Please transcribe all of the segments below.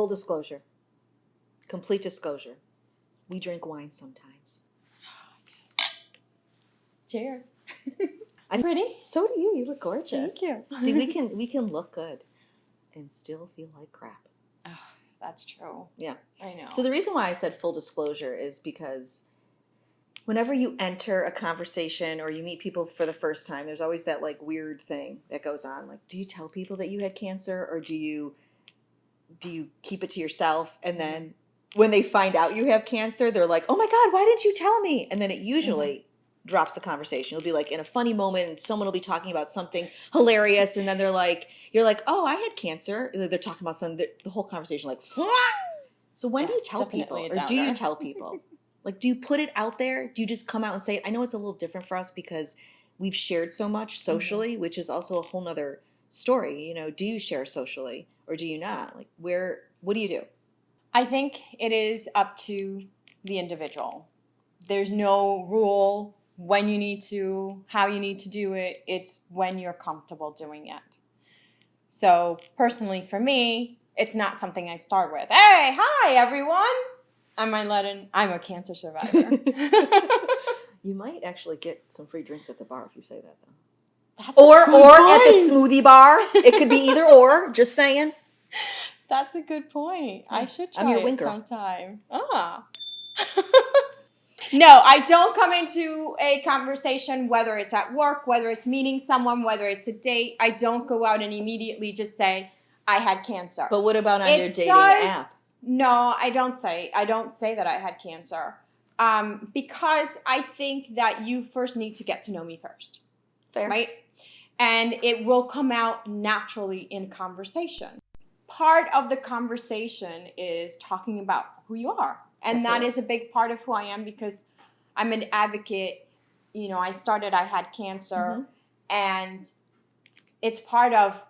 full disclosure, complete disclosure. We drink wine sometimes. Cheers. Pretty. So do you. You look gorgeous. Thank you. See, we can look good and still feel like crap. Oh, that's true. Yeah. I know. So the reason why I said full disclosure is because whenever you enter a conversation or you meet people for the first time, there's always that like weird thing that goes on. Like, do you tell people that you had cancer, or do you keep it to yourself? And then when they find out you have cancer, they're like, oh my God, why didn't you tell me? And then it usually drops the conversation. You'll be like in a funny moment and someone will be talking about something hilarious. And then you're like, oh, I had cancer. They're talking about something, the whole conversation like, so when do you tell people, or do you tell people? Like, do you put it out there? Do you just come out and say it? I know it's a little different for us because we've shared so much socially, which is also a whole nother story. You know, do you share socially or do you not? Like, what do you do? I think it is up to the individual. There's no rule when you need to, how you need to do it. It's when you're comfortable doing it. So personally for me, it's not something I start with. Hey, hi everyone. I'm Mailet and I'm a cancer survivor. You might actually get some free drinks at the bar if you say that though. That's or at the smoothie bar. It could be either or, just saying. That's a good point. I should I'm try your it winker. sometime. No, I don't come into a conversation, whether it's at work, whether it's meeting someone, whether it's a date. I don't go out and immediately just say, I had cancer. But what about on your dating app? No, I don't say that I had cancer. Because I think that you first need to get to know me first. Fair. Right? And it will come out naturally in conversation. Part of the conversation is talking about who you are. And Absolutely. that is a big part of who I am because I'm an advocate. You know, I had cancer, and it's part of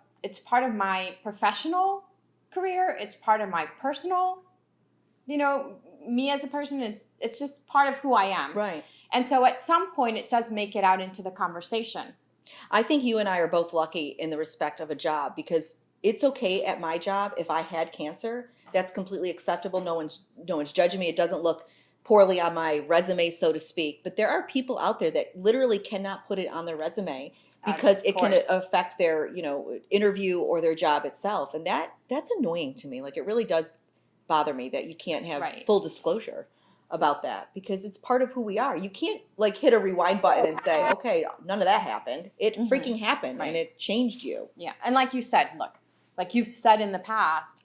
my professional career. It's part of my personal, you know, me as a person. It's just part of who I am. Right. And so at some point it does make it out into the conversation. I think you and I are both lucky in the respect of a job, because it's okay at my job if I had cancer. That's completely acceptable. No one's judging me. It doesn't look poorly on my resume, so to speak. But there are people out there that literally cannot put it on their resume because it can affect their, you know, interview or their job itself. And that's annoying to me. Like, it really does bother me that you can't have full disclosure about that, because it's part of who we are. You can't like hit a rewind button and say, okay, none of that happened. It freaking happened and it changed you. Yeah. And like you said, look, like you've said in the past,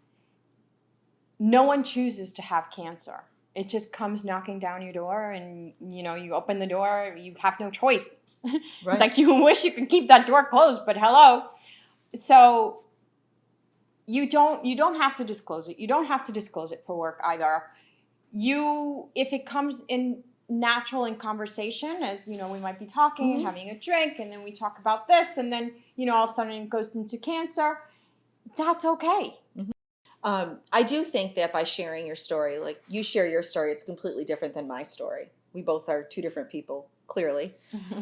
no one chooses to have cancer. It just comes knocking down your door, and you know, you open the door, you have no choice. Right. It's like you wish you could keep that door closed, but hello. So you don't have to disclose it. You don't have to disclose it for work either. If it comes in natural in conversation, as you know, we might be talking and having a drink, and then we talk about this, and then, you know, all of a sudden it goes into cancer. That's okay. I do think that by sharing your story, like you share your story, it's completely different than my story. We both are two different people, clearly.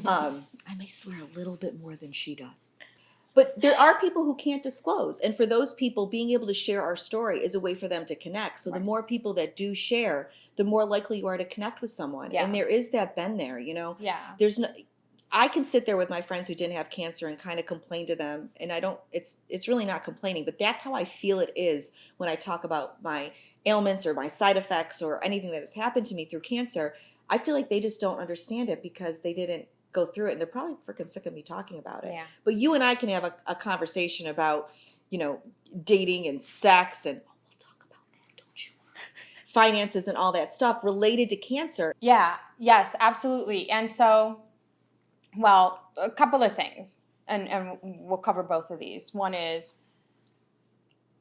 I may swear a little bit more than she does. But there are people who can't disclose. And for those people, being able to share our story is a way for them to connect. So the more people that do share, the more likely you are to connect with someone. Yeah. And there is that bend there, you know? Yeah. I can sit there with my friends who didn't have cancer and kind of complain to them. And it's really not complaining, but that's how I feel it is when I talk about my ailments or my side effects or anything that has happened to me through cancer. I feel like they just don't understand it because they didn't go through it, and they're probably freaking sick of me talking about it. Yeah. But you and I can have a conversation about, you know, dating and sex, and we'll talk about that, don't you? Finances and all that stuff related to cancer. Yeah, yes, absolutely. And so, well, a couple of things, and we'll cover both of these. One is,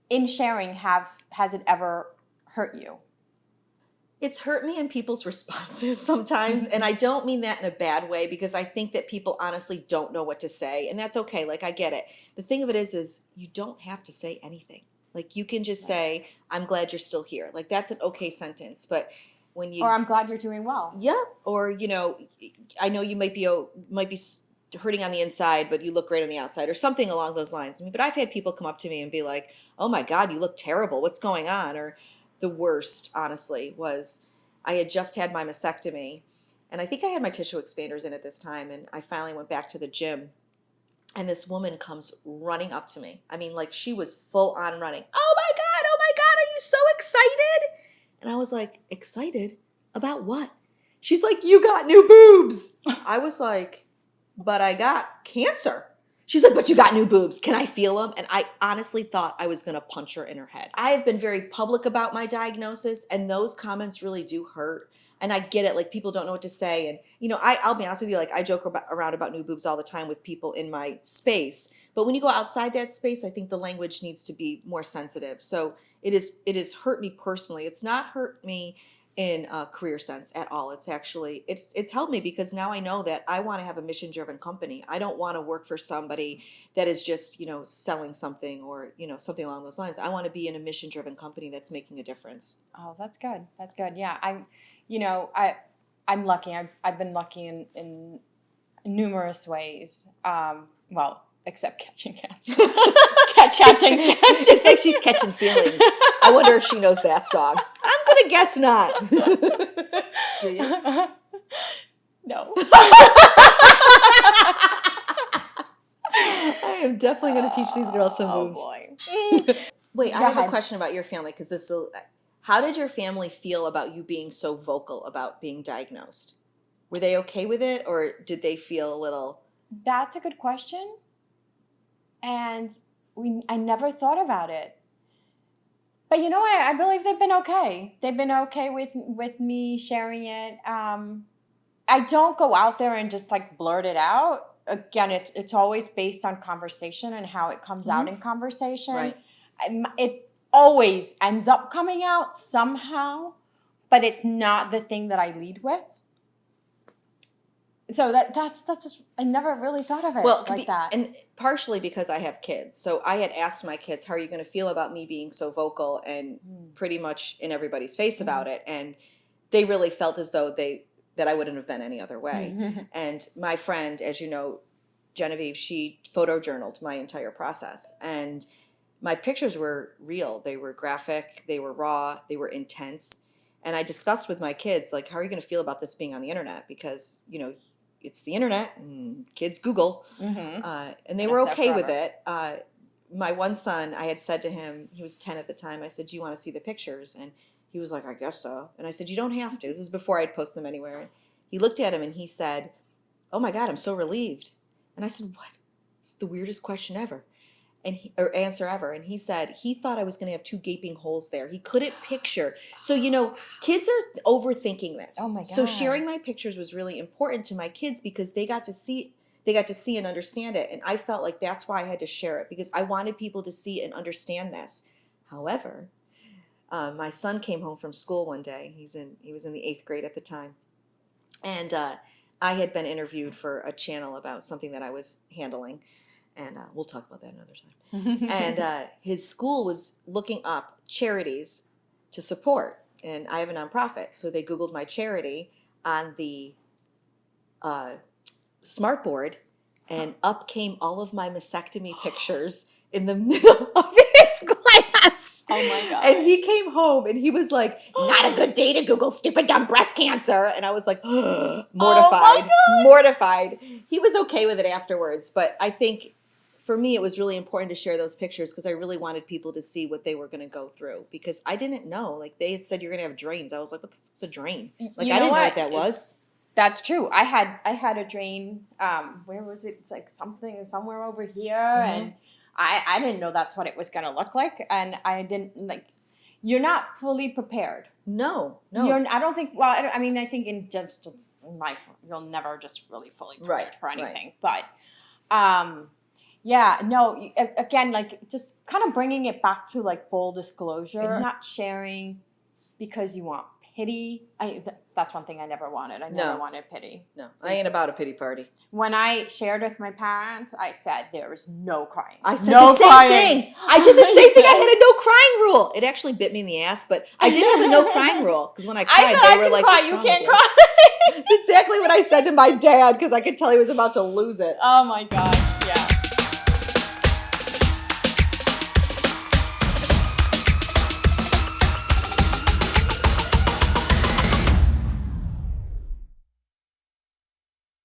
in sharing, has it ever hurt you? It's hurt me in people's responses sometimes, and I don't mean that in a bad way, because I think that people honestly don't know what to say, and that's okay. Like, I get it. The thing of it is you don't have to say anything. Like, you can just say, I'm glad you're still here. Like, that's an okay sentence, but when you... Or I'm glad you're doing well. Yeah, or, you know, I know you might be hurting on the inside, but you look great on the outside, or something along those lines. I mean, but I've had people come up to me and be like, oh my God, you look terrible. What's going on? Or the worst, honestly, was I had just had my mastectomy, and I think I had my tissue expanders in at this time, and I finally went back to the gym, and this woman comes running up to me. I mean, like, she was full on running. Oh my God, are you so excited? And I was like, excited? About what? She's like, you got new boobs. I was like, but I got cancer. She's like, but you got new boobs. Can I feel them? And I honestly thought I was going to punch her in her head. I have been very public about my diagnosis, and those comments really do hurt. And I get it. Like, people don't know what to say. And, you know, I'll be honest with you, like, I joke around about new boobs all the time with people in my space. But when you go outside that space, I think the language needs to be more sensitive. So it has hurt me personally. It's not hurt me in a career sense at all. It's actually, it's helped me because now I know that I want to have a mission-driven company. I don't want to work for somebody that is just, you know, selling something or, you know, something along those lines. I want to be in a mission-driven company that's making a difference. Oh, that's good. That's good. Yeah, I'm lucky. I've been lucky in numerous ways. Well, except catching cancer. catching. It's like she's catching feelings. I wonder if she knows that song. I'm gonna guess not. Do you? No. I am definitely gonna teach these girls some moves. Oh boy. Wait, I have a question about your family because how did your family feel about you being so vocal about being diagnosed? Were they okay with it, or did they feel a little? That's a good question. And I never thought about it. But you know what? I believe they've been okay. They've been okay with me sharing it. I don't go out there and just like blurt it out. Again, it's always based on conversation and how it comes out in conversation. Right. It always ends up coming out somehow, but it's not the thing that I lead with. So that's just, I never really thought of it that. And partially because I have kids. So I had asked my kids, how are you going to feel about me being so vocal and pretty much in everybody's face about it? And they really felt as though that I wouldn't have been any other way. And my friend, as you know, Genevieve, she photojournaled my entire process. And my pictures were real. They were graphic. They were raw. They were intense. And I discussed with my kids, like, how are you going to feel about this being on the internet? Because, you know, it's the internet and kids Google. And they were okay with it. My one son, I had said to him, he was 10 at the time, I said, do you want to see the pictures? And he was like, I guess so. And I said, you don't have to. This was before I'd post them anywhere. And he looked at him and he said, oh my God, I'm so relieved. And I said, what? It's the weirdest question ever. Or answer ever. And he said he thought I was going to have 2 gaping holes there. He couldn't picture. So, you know, kids are overthinking this. Oh my God. So sharing my pictures was really important to my kids because they got to see and understand it. And I felt like that's why I had to share it, because I wanted people to see and understand this. However, my son came home from school one day. He was in the 8th grade at the time. And I had been interviewed for a channel about something that I was handling. And we'll talk about that another time. And his school was looking up charities to support. And I have a nonprofit. So they Googled my charity on the smart board. And up came all of my mastectomy pictures in the middle of his class. Oh my God. And he came home and he was like, not a good day to Google stupid dumb breast cancer. And I was like, mortified. Oh my God. Mortified. He was okay with it afterwards. But I think for me, it was really important to share those pictures because I really wanted people to see what they were going to go through, because I didn't know. Like, they had said you're going to have drains. I was like, what the fuck's a drain? Like, I didn't know what that was. That's true. I had a drain. Where was it? It's like somewhere over here, and I didn't know that's what it was going to look like, and I didn't like. You're not fully prepared. No. I don't think. Well, I mean, I think in just in life, you'll never just really fully prepared for anything. Right. But, yeah, no. Again, like, just kind of bringing it back to like full disclosure. It's not sharing because you want pity. That's one thing I never wanted. I never wanted pity. No, I ain't about a pity party. When I shared with my parents, I said there was no crying. I said no the same crying. thing. I did the same thing. I had a no crying rule. It actually bit me in the ass, but I did have a no crying rule because when I cried, they were like, cry. "What's You wrong can't with cry. That's exactly what I said to my dad because I could tell he was about to lose it. Oh my gosh, yeah.